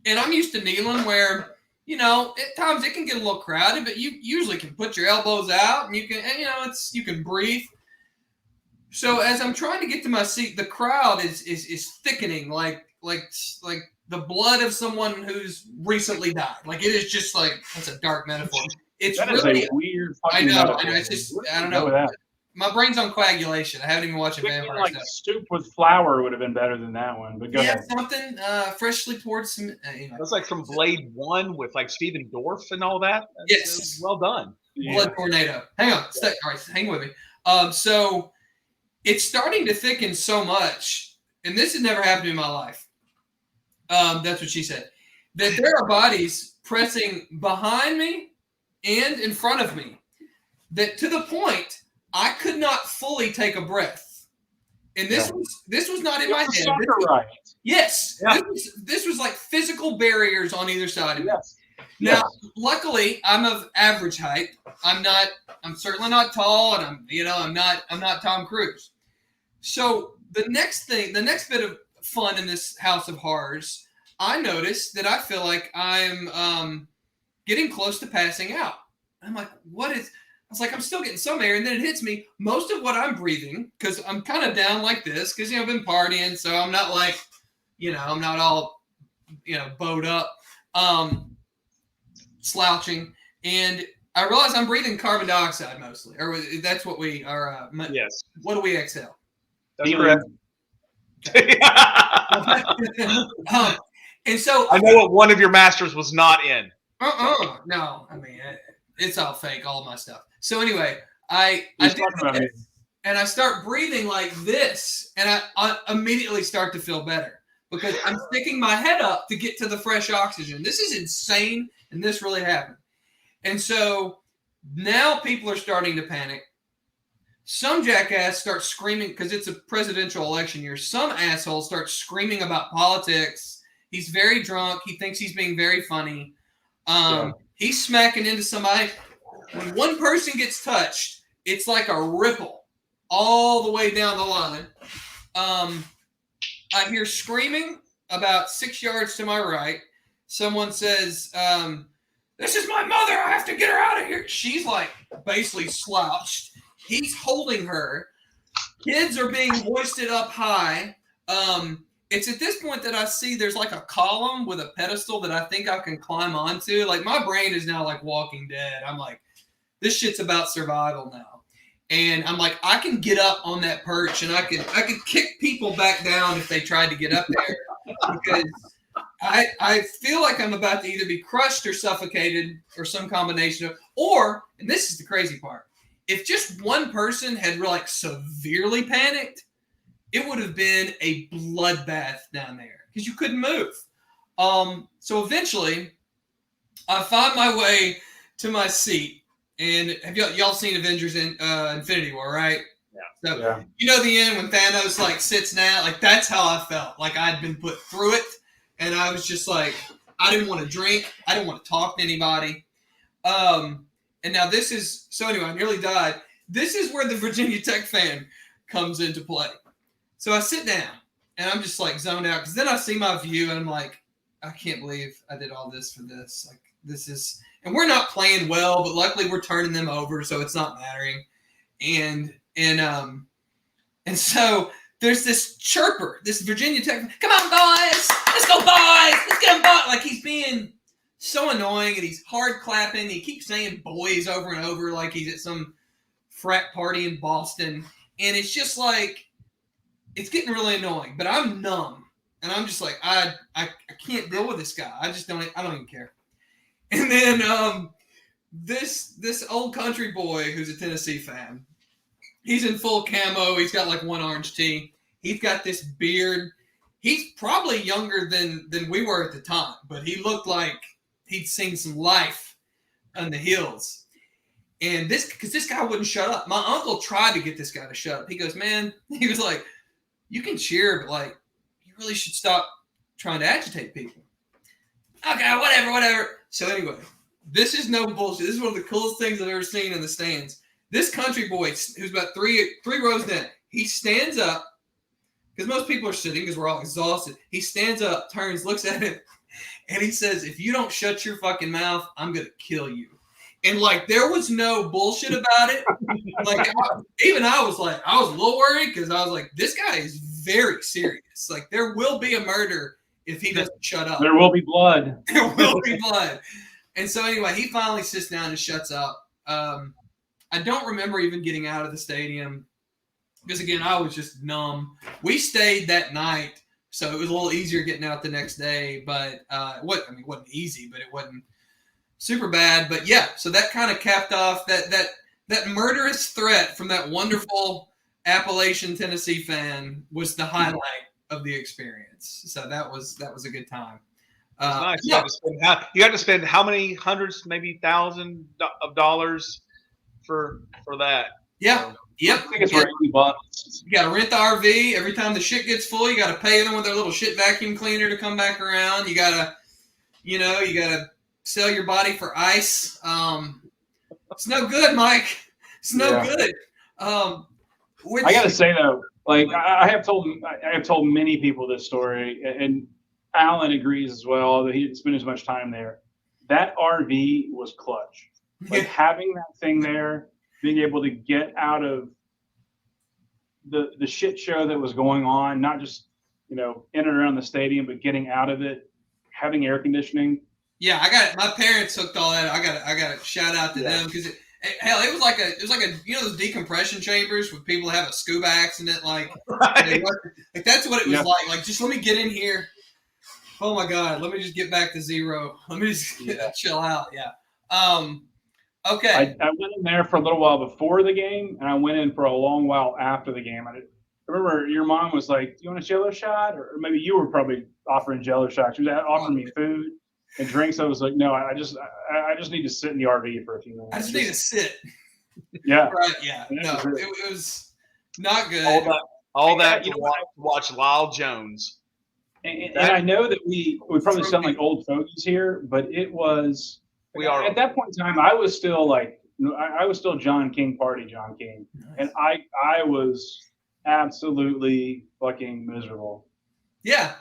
and I'm used to kneeling where, at times it can get a little crowded, but you usually can put your elbows out, and you can breathe. So as I'm trying to get to my seat, the crowd is thickening like the blood of someone who's recently died. Like it is just like, that's a dark metaphor. It's that really is a weird. I know. It's just I don't know. my brain's on coagulation. I haven't even watched a vampire like stuff. soup with flour would have been better than that one. But go ahead. Something freshly poured some. Anyway. That's like from Blade 1 with like Steven Dorff and all that. Yes. Well done. Blood tornado. Hang on. All right, hang with me. So it's starting to thicken so much, and this has never happened in my life. That's what she said. That there are bodies pressing behind me and in front of me. That to the point I could not fully take a breath. And this was not in my head. Right. Yes. Yeah. This was like physical barriers on either side of me. Yes. Now, luckily, I'm of average height. I'm certainly not tall, and I'm not Tom Cruise. So the next bit of fun in this house of horrors, I noticed that I feel like I'm getting close to passing out. I'm like, what is? I was like, I'm still getting some air, and then it hits me. Most of what I'm breathing, because I'm kind of down like this, because I've been partying, so I'm not like, I'm not all, bowed up. Slouching, and I realize I'm breathing carbon dioxide mostly, or that's what we are. Yes. What do we exhale? That's correct. And so I know what one of your masters was not in. No, I mean it's all fake, all of my stuff. So anyway, I do this, and I start breathing like this, and I immediately start to feel better because I'm sticking my head up to get to the fresh oxygen. This is insane. And this really happened. And so now people are starting to panic. Some jackass starts screaming because it's a presidential election year. Some asshole starts screaming about politics. He's very drunk. He thinks he's being very funny. He's smacking into somebody. When one person gets touched, it's like a ripple all the way down the line. I hear screaming about 6 yards to my right. Someone says, this is my mother. I have to get her out of here. She's like basically slouched. He's holding her. Kids are being hoisted up high. It's at this point that I see there's like a column with a pedestal that I think I can climb onto. Like my brain is now like Walking Dead. I'm like, this shit's about survival now. And I'm like, I can get up on that perch and I could kick people back down if they tried to get up there because I feel like I'm about to either be crushed or suffocated or some combination of, and this is the crazy part, if just one person had like severely panicked, it would have been a bloodbath down there because you couldn't move. So eventually I find my way to my seat, and have y'all seen Avengers in Infinity War, right? Yeah. So, the end when Thanos like sits down, like that's how I felt. Like I'd been put through it. And I was just like, I didn't want to drink. I didn't want to talk to anybody. And now anyway, I nearly died. This is where the Virginia Tech fan comes into play. So I sit down and I'm just like zoned out because then I see my view and I'm like, I can't believe I did all this for this. Like this is, and we're not playing well, but luckily we're turning them over, so it's not mattering. And so there's this chirper, this Virginia Tech. Come on, boys. Let's go, boys. Let's get them, boys. Like, he's being so annoying, and he's hard clapping. He keeps saying boys over and over like he's at some frat party in Boston. And it's just like, it's getting really annoying. But I'm numb. And I'm just like, I can't deal with this guy. I don't even care. And then this old country boy who's a Tennessee fan, he's in full camo. He's got like one orange tee. He's got this beard. He's probably younger than we were at the time, but he looked like he'd seen some life on the hills. And because this guy wouldn't shut up. My uncle tried to get this guy to shut up. He goes, man, he was like, you can cheer, but like, you really should stop trying to agitate people. Okay, whatever. So anyway, this is no bullshit. This is one of the coolest things I've ever seen in the stands. This country boy, who's about three rows down, he stands up, because most people are sitting because we're all exhausted. He stands up, turns, looks at him, and he says, if you don't shut your fucking mouth, I'm going to kill you. And, like, there was no bullshit about it. Like, I was a little worried because I was like, this guy is very serious. Like, there will be a murder if he doesn't shut up. There will be blood. There will be blood. And so, anyway, he finally sits down and shuts up. I don't remember even getting out of the stadium because, again, I was just numb. We stayed that night, so it was a little easier getting out the next day. But it wasn't easy, but it wasn't super bad. But, yeah, so that kind of capped off that murderous threat from that wonderful Appalachian, Tennessee fan was the highlight of the experience. So that was a good time. Nice. Yeah. You had to spend how many hundreds, maybe thousands of dollars for that? Yeah. Yep. I think it's $80. You got to rent the RV. Every time the shit gets full, you got to pay them with their little shit vacuum cleaner to come back around. You got to sell your body for ice. It's no good, Mike. It's no good. I got to say though, like I have told many people this story, and Alan agrees as well, although he didn't spend as much time there. That RV was clutch. Like having that thing there, being able to get out of the shit show that was going on, not just in and around the stadium, but getting out of it, having air conditioning. Yeah, I got it. My parents hooked all that. I got to shout out to them because it was like a those decompression chambers with people that have a scuba accident, like that's what it was like. Like, just let me get in here. Oh my God, let me just get back to zero. Let me just chill out. Yeah. Okay. I went in there for a little while before the game, and I went in for a long while after the game. I remember your mom was like, "Do you want a Jello shot?" Or maybe you were probably offering Jello shots. She was offering me food and drinks. I was like, "No, I just need to sit in the RV for a few minutes. I just need to sit." Yeah. Right. Yeah. No, it was not good. All that to watch Lyle Jones. And I know that we probably sound like old fogies here, but it was. At that point in time, I was still John King party John King, and I was absolutely fucking miserable. Yeah,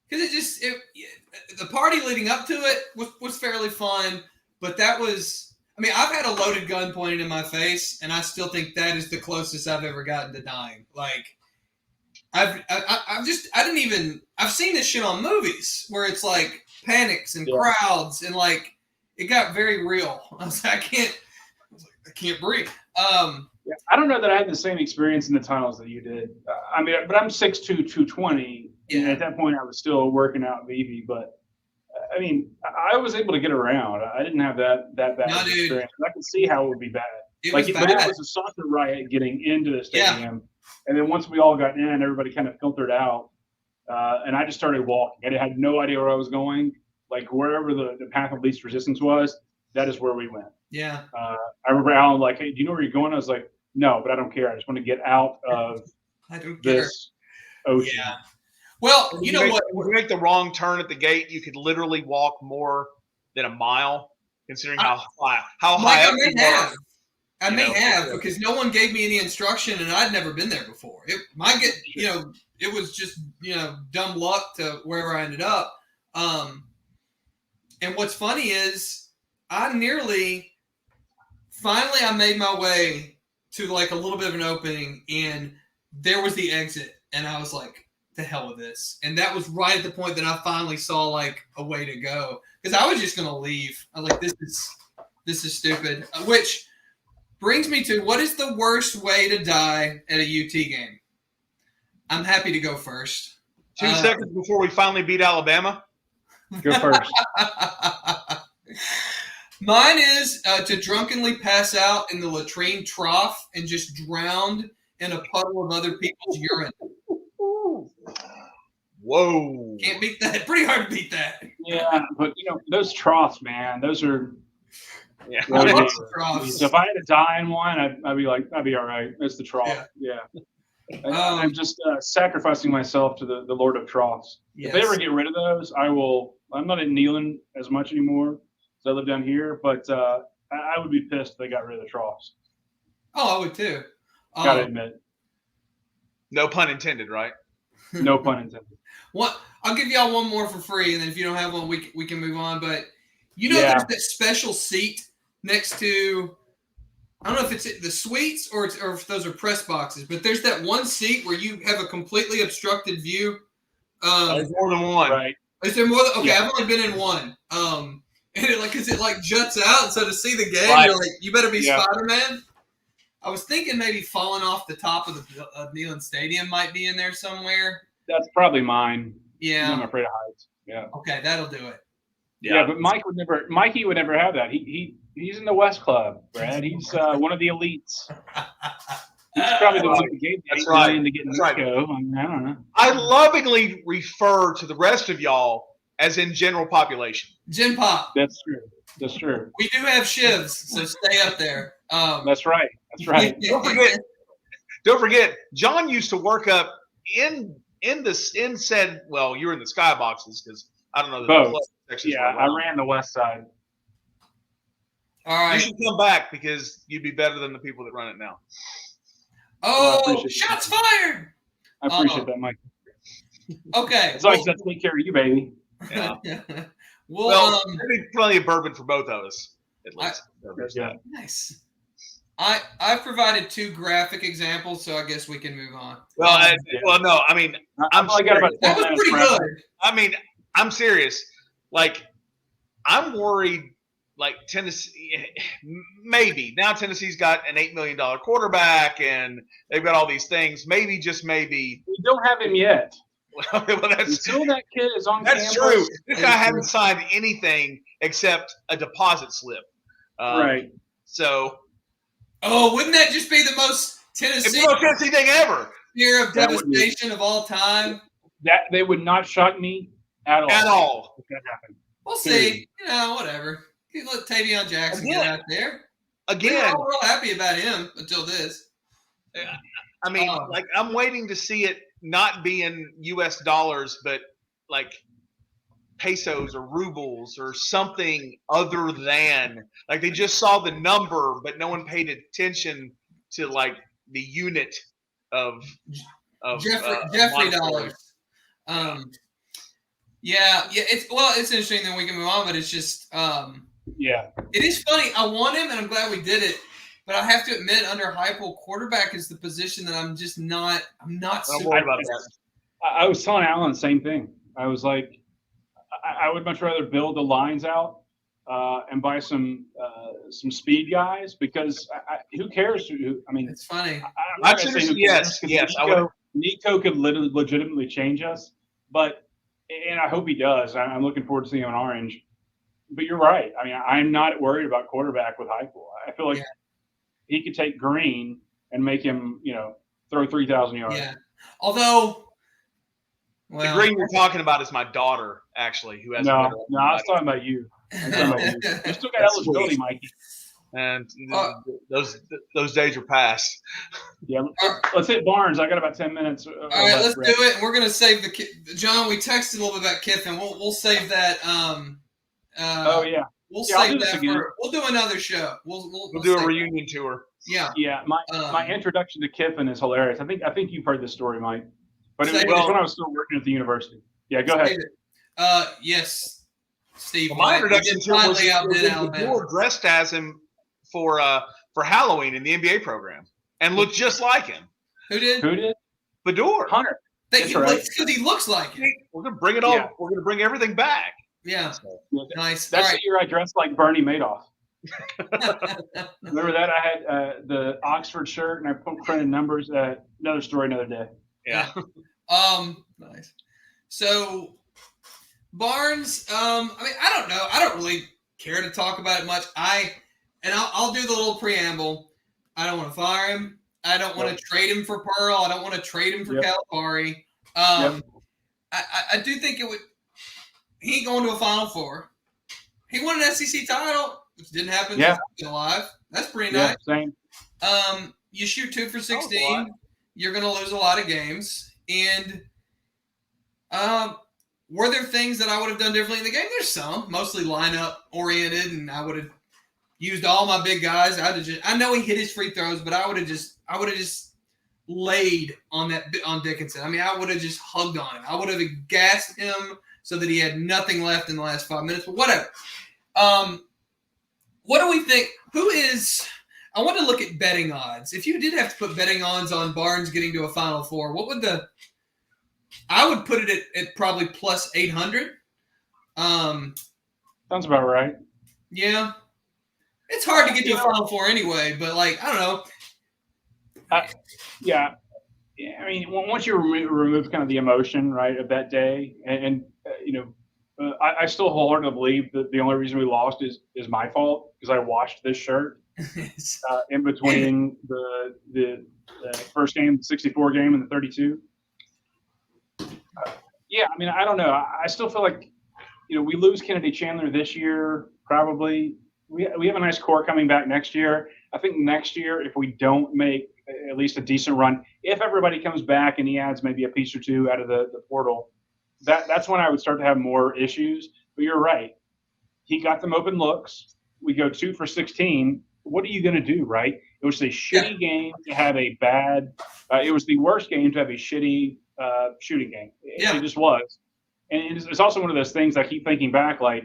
because the party leading up to it was fairly fun, but that was. I mean, I've had a loaded gun pointed in my face, and I still think that is the closest I've ever gotten to dying. Like, I've seen this shit on movies where it's like panics and crowds and like. It got very real. I was like, I can't breathe. I don't know that I had the same experience in the tunnels that you did. But I'm 6'2", 220. Yeah. And at that point, I was still working out Vivi. But I mean, I was able to get around. I didn't have that bad experience. I could see how it would be bad. But it was a soccer riot getting into the stadium, and then once we all got in, everybody kind of filtered out, and I just started walking. I had no idea where I was going. Like wherever the path of least resistance was, that is where we went. Yeah. I remember Alan like, "Hey, do you know where you're going?" I was like, "No, but I don't care. I just want to get out of this ocean." Yeah. Well, you know what? If you make the wrong turn at the gate, you could literally walk more than a mile, considering how high up you are. I may have because no one gave me any instruction, and I'd never been there before. It was just dumb luck to wherever I ended up. And what's funny is I made my way to like a little bit of an opening, and there was the exit, and I was like, the hell with this. And that was right at the point that I finally saw like a way to go, because I was just going to leave. I was like, this is stupid, which brings me to what is the worst way to die at a UT game? I'm happy to go first. 2 seconds before we finally beat Alabama. Go first. Mine is to drunkenly pass out in the latrine trough and just drowned in a puddle of other people's urine. Whoa. Can't beat that. Pretty hard to beat that. Yeah, but those troughs, man, those are. Yeah. Troughs. So if I had to die in one, I'd be all right. It's the trough. Yeah. I'm just sacrificing myself to the Lord of Troughs. Yes. If they ever get rid of those, I will. I'm not at Neyland as much anymore because I live down here, but I would be pissed if they got rid of the troughs. Oh, I would too. Gotta admit. No pun intended, right? No pun intended. What? I'll give y'all one more for free, and then if you don't have one, we can move on. But there's that special seat next to. I don't know if it's the suites or if those are press boxes, but there's that one seat where you have a completely obstructed view. There's more than one. Right. Is there more? Okay, yeah. I've only been in one. And because it juts out, and so to see the game, Right. you're like, you better be Yeah. Spider-Man. I was thinking maybe falling off the top of the Neyland Stadium might be in there somewhere. That's probably mine. Yeah. I'm afraid of heights. Yeah. Okay, that'll do it. Yeah, but Mikey would never have that. He's in the West Club, Brad. He's one of the elites. He's probably the one who gave That's $8 million to get right. Nico. I mean, I don't know. I lovingly refer to the rest of y'all as in general population. Gen Pop. That's true. That's true. We do have shivs, so stay up there. That's right. That's right. Don't forget, John used to work up in said. Well, you were in the skyboxes because I don't know the Both. club sections. Yeah, I ran the West Side. All right. You should come back because you'd be better than the people that run it now. Oh, shots fired! I appreciate that, Mike. Okay. As long as I take care of you, baby. Yeah. Well, there'd be plenty of bourbon for both of us, at least. Yeah. Nice. I've provided 2 graphic examples, so I guess we can move on. Well, no. I mean, I've only got about 10 that was minutes pretty left. good. I mean, I'm serious. Like, I'm worried. Like Tennessee, maybe now Tennessee's got an $8 million quarterback, and they've got all these things. Maybe, just maybe, We don't have him yet. well, that's Until that kid is on that's campus. true. This guy hasn't signed anything except a deposit slip. Right. So, Wouldn't that just be the most it's Tennessee the most Tennessee thing ever. fear of That would be- devastation of all time? That they would not shock me at all. At all. If that happened. We'll see. Whatever. You let Tavion Jackson get out there. We Again, were all real happy about him until this. I mean, like, I'm waiting to see it not be in U.S. dollars, but like pesos or rubles or something other than, like, they just saw the number, but no one paid attention to like the unit of Jeffrey dollars. It's interesting that we can move on, but it's just Yeah. it is funny. I want him, and I'm glad we did it. But I have to admit, under Heupel, quarterback is the position that I'm just not. I'm not. I'm super worried about that. I was telling Alan the same thing. I was like, I would much rather build the lines out and buy some speed guys, because who cares? I mean, It's funny. I'm not gonna say who cares, yes. Nico could legitimately change us, and I hope he does. I'm looking forward to seeing him in orange. But you're right. I mean, I'm not worried about quarterback with Heupel. I feel like he could take Green and make him, throw 3,000 yards. Yeah. Although, The Green you're talking about is my daughter, actually, who has. No, I was talking about you. You still got eligibility, Mikey. And those days are past. Yeah, let's hit Barnes. I got about 10 minutes. All right, let's do it. We're gonna save John. We texted a little bit about Kiffin. We'll save that. We'll save that we'll do another show. We'll do a reunion tour. Yeah. Yeah. My introduction to Kiffin is hilarious. I think you've heard this story, Mike. But it was when I was still working at the university. Yeah, go ahead. Yes, Steve. Well, my introduction to him was Bador dressed as him for Halloween in the NBA program and looked just like him. Who did? Bador. Hunter. Because he looks like it. We're gonna bring it all. Yeah. We're gonna bring everything back. Yeah. Nice. That's the year I dressed like Bernie Madoff. Remember that? I had the Oxford shirt and I printed numbers. Another story, another day. Yeah. Nice. So Barnes, I don't know. I don't really care to talk about it much. I'll do the little preamble. I don't want to fire him. I don't want to trade him for Pearl. I don't want to trade him for Calipari. I do think it would. He ain't going to a Final Four. He won an SEC title, which didn't happen since he's alive. That's pretty nice. Same. You shoot 2 for 16. You're going to lose a lot of games. And were there things that I would have done differently in the game? There's some, mostly lineup oriented, and I would have used all my big guys. I know he hit his free throws, but I would have just laid on Dickinson. I mean, I would have just hugged on him. I would have gassed him so that he had nothing left in the last 5 minutes. But whatever. What do we think? I want to look at betting odds. If you did have to put betting odds on Barnes getting to a Final Four, what would I would put it at probably plus 800. Sounds about right. Yeah. It's hard to get to a Final Four anyway, but I don't know. Yeah. I mean, once you remove kind of the emotion, right, of that day, and I still wholeheartedly believe that the only reason we lost is my fault because I washed this shirt in between the first game, the 64 game, and the 32. Yeah, I mean, I don't know. I still feel like we lose Kennedy Chandler this year, probably. We have a nice core coming back next year. I think next year, if we don't make at least a decent run, if everybody comes back and he adds maybe a piece or two out of the portal, that's when I would start to have more issues. But you're right. He got them open looks. We go 2 for 16. What are you going to do, right? It was a shitty game to have a bad it was the worst game to have a shitty shooting game. It just was. And it's also one of those things I keep thinking back, like,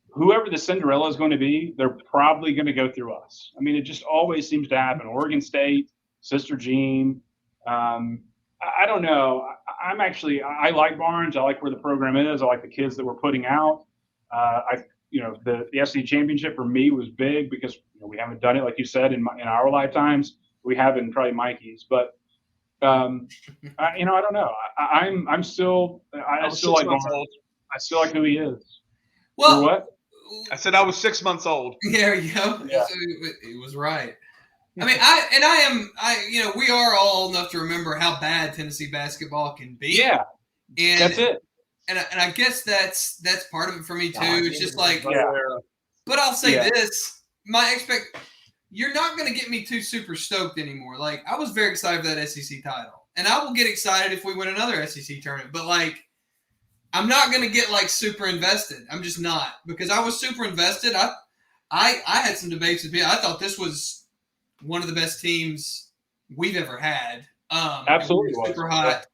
whoever the Cinderella is going to be, they're probably going to go through us. I mean, it just always seems to happen. Oregon State, Sister Jean. I don't know. I like Barnes. I like where the program is. I like the kids that we're putting out. The SEC championship for me was big because we haven't done it, like you said, in our lifetimes. We have in probably Mikey's, but I don't know. I still like Barnes. I still like who he is. Well, what? I said I was 6 months old. There you go. Yeah. It was right. I mean, we are all old enough to remember how bad Tennessee basketball can be. Yeah, and that's it. And I guess that's part of it for me too. It's just like, but I'll say this: you're not going to get me too super stoked anymore. Like, I was very excited for that SEC title, and I will get excited if we win another SEC tournament. But I'm not going to get super invested. I'm just not, because I was super invested. I had some debates with people. I thought this was one of the best teams we've ever had. Absolutely, super hot.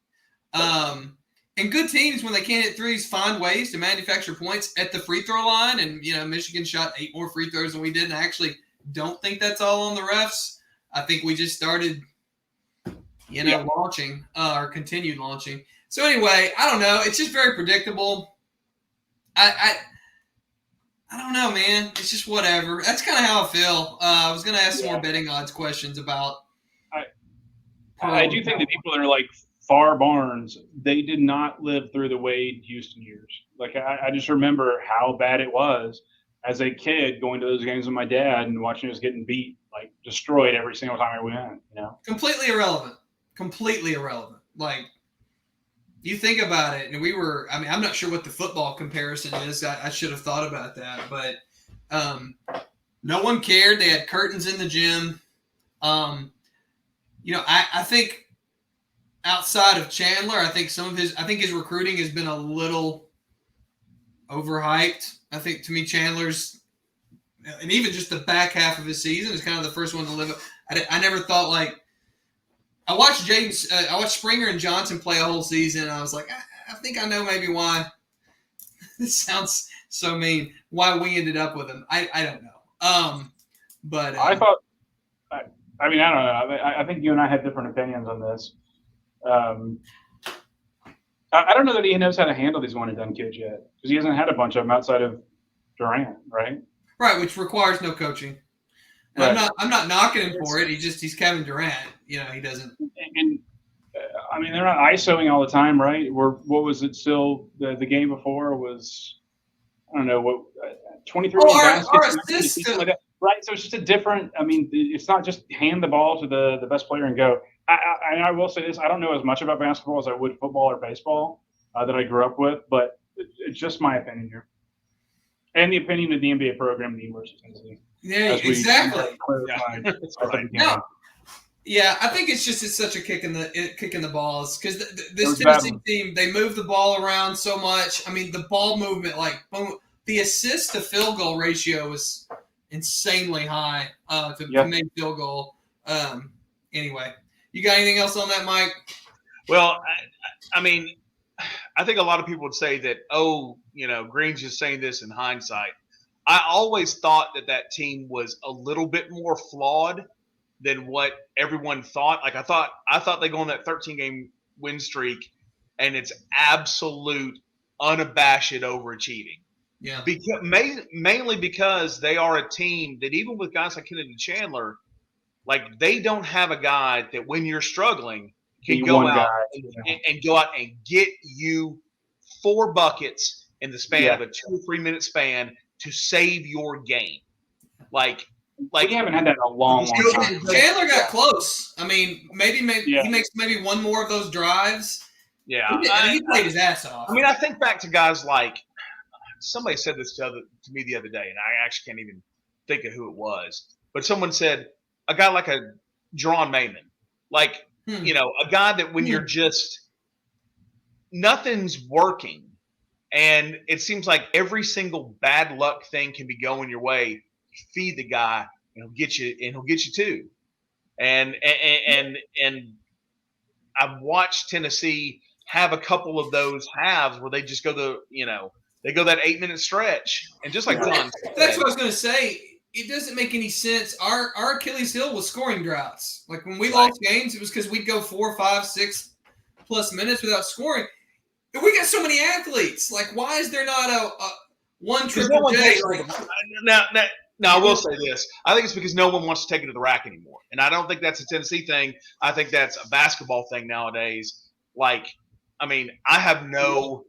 And good teams, when they can't hit threes, find ways to manufacture points at the free throw line. And Michigan shot 8 more free throws than we did. And I actually don't think that's all on the refs. I think we just started, launching or continued launching. So anyway, I don't know. It's just very predictable. I don't know, man. It's just whatever. That's kind of how I feel. I was going to ask some more betting odds questions about. I do think that people that are Far Barnes, they did not live through the Wade Houston years. I just remember how bad it was as a kid going to those games with my dad and watching us getting beat, destroyed every single time I went. Completely irrelevant. You think about it, and I'm not sure what the football comparison is. I should have thought about that, but no one cared. They had curtains in the gym. I think outside of Chandler, I think his recruiting has been a little overhyped. I think, to me, Chandler's, and even just the back half of his season is kind of the first one to live. I never thought I watched Springer and Johnson play a whole season, and I was like, I think I know maybe why. This sounds so mean. Why we ended up with him, I don't know. But I thought, I don't know. I think you and I had different opinions on this. I don't know that he knows how to handle these one and done kids yet, because he hasn't had a bunch of them outside of Durant, right? Right, which requires no coaching. Right. I'm not knocking him for it. He's Kevin Durant. He doesn't. And they're not ISOing all the time, right? What was it still? The game before was, I don't know, what 23 baskets, like that. Right? So it's just a different. It's not just hand the ball to the best player and go. I will say this: I don't know as much about basketball as I would football or baseball that I grew up with, but it's just my opinion here, and the opinion of the NBA program at the University of Tennessee. Yeah, exactly. No. Yeah, I think it's such a kick in the balls, because this Tennessee team, they move the ball around so much. The ball movement, the assist to field goal ratio is insanely high to make field goal. Anyway, you got anything else on that, Mike? Well, I think a lot of people would say that, Green's just saying this in hindsight. I always thought that team was a little bit more flawed than what everyone thought. I thought they go on that 13-game win streak, and it's absolute unabashed overachieving. Yeah. Mainly because they are a team that even with guys like Kennedy Chandler, like they don't have a guy that when you're struggling can go out and go out and get you 4 buckets in the span of a 2 or 3 minute span to save your game. Like we haven't had that in a long time. Chandler got close. I mean, maybe he makes maybe one more of those drives. Yeah, he played his ass off. I mean, I think back to guys like somebody said this to me the other day, and I actually can't even think of who it was. But someone said a guy like a Jerron Mayman, like a guy that when you're just nothing's working, and it seems like every single bad luck thing can be going your way. Feed the guy, and he'll get you too. And I've watched Tennessee have a couple of those halves where they just go they go that 8-minute stretch, and just like John said, that's what I was going to say. It doesn't make any sense. Our Achilles heel was scoring droughts. Like when we lost games, it was because we'd go 4, 5, 6 plus minutes without scoring. And we got so many athletes. Like, why is there not a one Triple J? Now, I will say this. I think it's because no one wants to take it to the rack anymore. And I don't think that's a Tennessee thing. I think that's a basketball thing nowadays. Like, I mean, I have no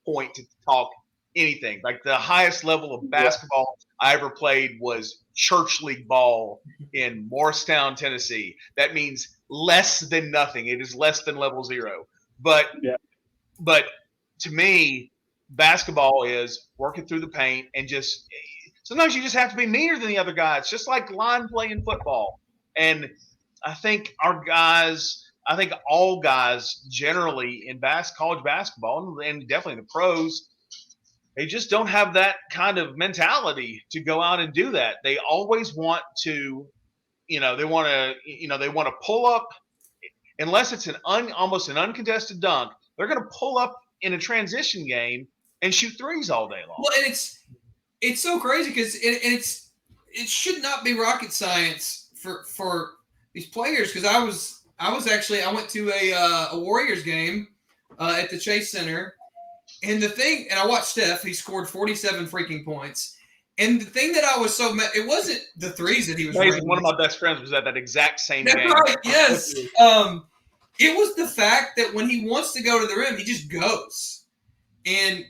point to talk anything. Like the highest level of basketball I ever played was church league ball in Morristown, Tennessee. That means less than nothing. It is less than level 0. But to me, basketball is working through the paint and just sometimes you just have to be meaner than the other guy. It's just like line play in football. And I think all guys generally in college basketball and definitely the pros, they just don't have that kind of mentality to go out and do that. They always want to, they want to pull up unless it's almost an uncontested dunk. They're going to pull up in a transition game and shoot threes all day long. Well, and it's so crazy because it should not be rocket science for these players. Because I went to a Warriors game at the Chase Center, and I watched Steph. He scored 47 freaking points. And the thing that I was so mad, it wasn't the threes that he was. One of my best friends was at that exact same game. That's right. Yes. It was the fact that when he wants to go to the rim, he just goes, and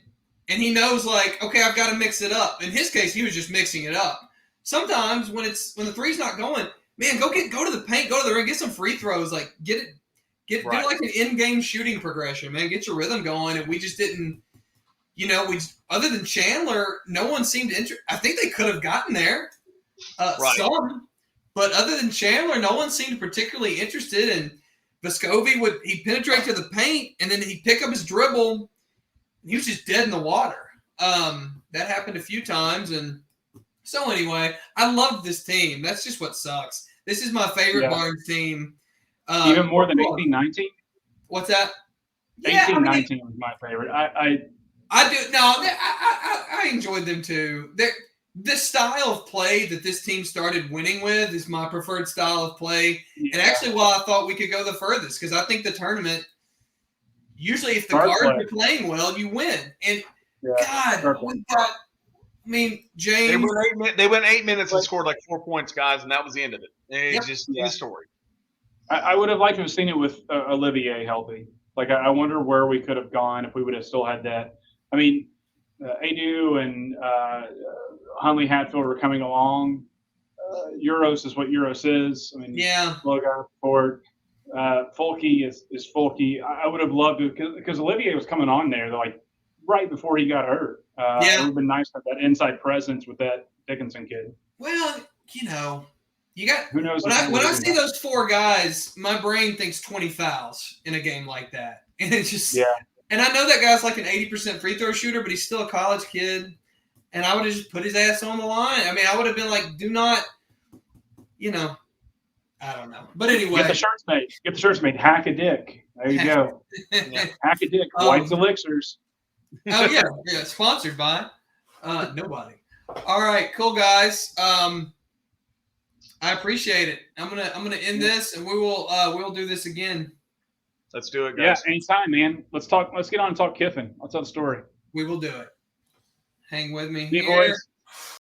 he knows like, okay, I've got to mix it up. In his case, he was just mixing it up. Sometimes when the three's not going, man, go to the paint, go to the ring, get some free throws, like do like an in-game shooting progression, man. Get your rhythm going. And we just didn't, other than Chandler, no one seemed interested. I think they could have gotten there, some, but other than Chandler, no one seemed particularly interested. And Vescovi he'd penetrate to the paint, and then he'd pick up his dribble. He was just dead in the water. That happened a few times. And so anyway, I loved this team. That's just what sucks. This is my favorite Barnes team. Even more than 18-19? What's that? 18-19 was my favorite. I do. No, I enjoyed them too. The style of play that this team started winning with is my preferred style of play. Yeah. And actually, I thought we could go the furthest because I think the tournament, usually if the guards are playing well, you win. And James. They went 8 minutes and scored like 4 points, guys, and that was the end of it. And it's just the story. I would have liked to have seen it with Olivier healthy. Like, I wonder where we could have gone if we would have still had that. I mean, Adu and Hunley Hatfield were coming along. Euros is what Euros is. I mean, logo for Fulke is Fulke. I would have loved it because Olivier was coming on there like right before he got hurt. It would have been nice to have that inside presence with that Dickinson kid. Well, you got who knows when I see those 4 guys, my brain thinks 20 fouls in a game like that, and it's just And I know that guy's like an 80% free throw shooter, but he's still a college kid. And I would have just put his ass on the line. I mean, I would have been like, do not, I don't know. But anyway. Get the shirts made. Hack a dick. There you go. Hack a dick. White's Elixirs. Oh, yeah. Sponsored by nobody. All right. Cool, guys. I appreciate it. I'm gonna end this, and we'll do this again. Let's do it, guys. Yeah, anytime, man. Let's get on and talk Kiffin. I'll tell the story. We will do it. Hang with me See you, here. boys.